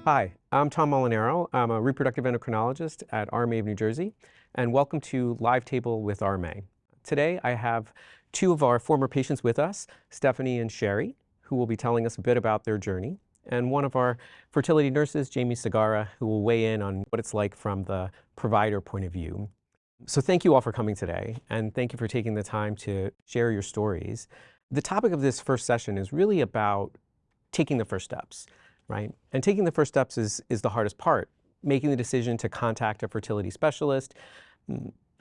Hi, I'm Tom Molinaro. I'm a reproductive endocrinologist at RMA of New Jersey, and welcome to Live Table with RMA. Today I have two of our former patients with us, Stephanie and Sherry, who will be telling us a bit about their journey, and one of our fertility nurses, Jamie Segara, who will weigh in on what it's like from the provider point of view. So thank you all for coming today, and thank you for taking the time to share your stories. The topic of this first session is really about taking the first steps. Right? And taking the first steps is the hardest part. Making the decision to contact a fertility specialist.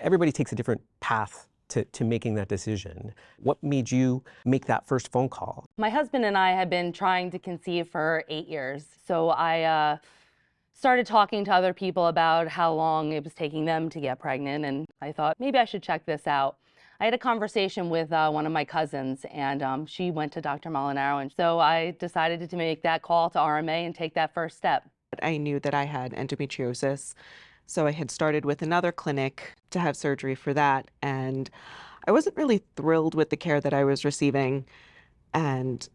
Everybody takes a different path to making that decision. What made you make that first phone call? My husband and I had been trying to conceive for 8 years. So I started talking to other people about how long it was taking them to get pregnant. And I thought maybe I should check this out. I had a conversation with one of my cousins, and she went to Dr. Molinaro, and so I decided to make that call to RMA and take that first step. I knew that I had endometriosis, so I had started with another clinic to have surgery for that, and I wasn't really thrilled with the care that I was receiving, and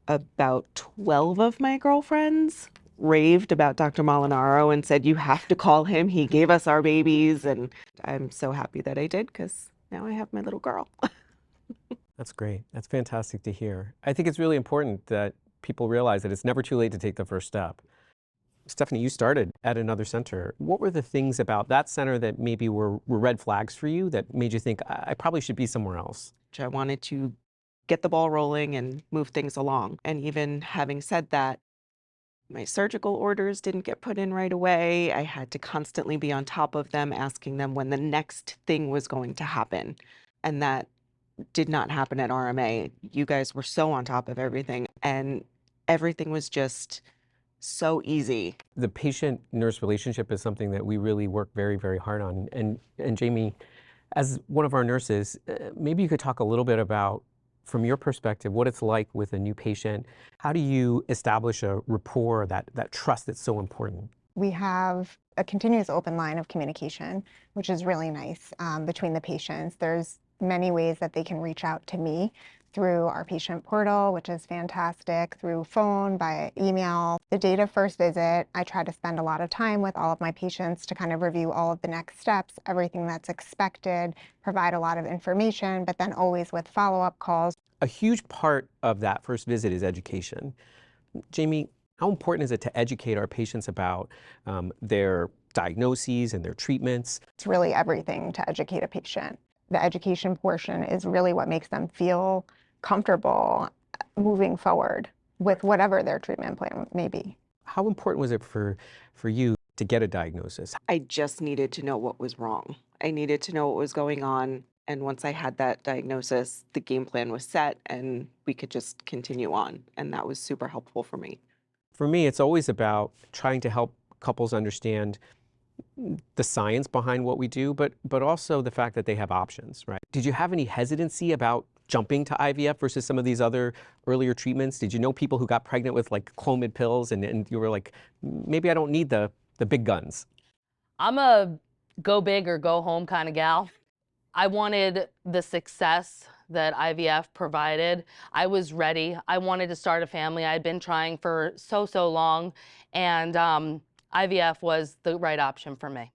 about 12 of my girlfriends raved about Dr. Molinaro and said, "You have to call him. He gave us our babies," and I'm so happy that I did because now I have my little girl. That's great. That's fantastic to hear. I think it's really important that people realize that it's never too late to take the first step. Stephanie, you started at another center. What were the things about that center that maybe were red flags for you that made you think, I probably should be somewhere else? I wanted to get the ball rolling and move things along. And even having said that, my surgical orders didn't get put in right away. I had to constantly be on top of them, asking them when the next thing was going to happen. And that did not happen at RMA. You guys were so on top of everything, and everything was just so easy. The patient-nurse relationship is something that we really work very, very hard on. And Jamie, as one of our nurses, maybe you could talk a little bit about, from your perspective, what it's like with a new patient. How do you establish a rapport, that trust that's so important? We have a continuous open line of communication, which is really nice between the patients. There's many ways that they can reach out to me through our patient portal, which is fantastic, through phone, by email. The date of first visit, I try to spend a lot of time with all of my patients to kind of review all of the next steps, everything that's expected, provide a lot of information, but then always with follow-up calls. A huge part of that first visit is education. Jamie, how important is it to educate our patients about their diagnoses and their treatments? It's really everything to educate a patient. The education portion is really what makes them feel comfortable moving forward with whatever their treatment plan may be. How important was it for you to get a diagnosis? I just needed to know what was wrong. I needed to know what was going on. And once I had that diagnosis, the game plan was set and we could just continue on. And that was super helpful for me. For me, it's always about trying to help couples understand the science behind what we do, but also the fact that they have options, right? Did you have any hesitancy about jumping to IVF versus some of these other earlier treatments? Did you know people who got pregnant with like Clomid pills and you were like, maybe I don't need the big guns? I'm a go big or go home kind of gal. I wanted the success that IVF provided. I was ready. I wanted to start a family. I had been trying for so long, and IVF was the right option for me.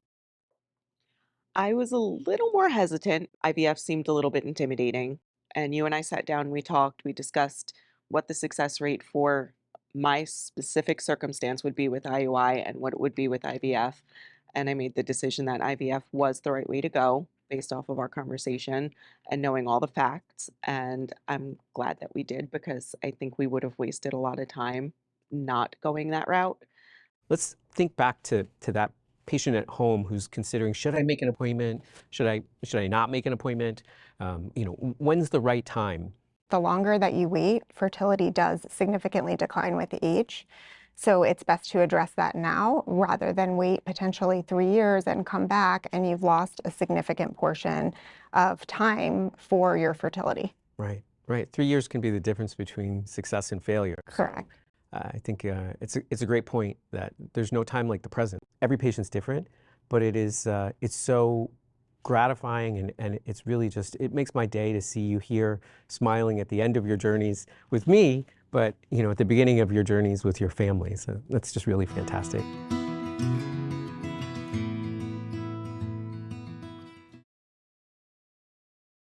I was a little more hesitant. IVF seemed a little bit intimidating. And you and I sat down, we talked, we discussed what the success rate for my specific circumstance would be with IUI and what it would be with IVF. And I made the decision that IVF was the right way to go based off of our conversation and knowing all the facts. And I'm glad that we did because I think we would have wasted a lot of time not going that route. Let's think back to that patient at home who's considering, should I make an appointment? Should I not make an appointment? When's the right time? The longer that you wait, fertility does significantly decline with age. So it's best to address that now rather than wait potentially 3 years and come back and you've lost a significant portion of time for your fertility. Right. 3 years can be the difference between success and failure. Correct. I think it's a great point that there's no time like the present. Every patient's different, but it's so gratifying and it's really just, it makes my day to see you here smiling at the end of your journeys with me, but at the beginning of your journeys with your families. So that's just really fantastic.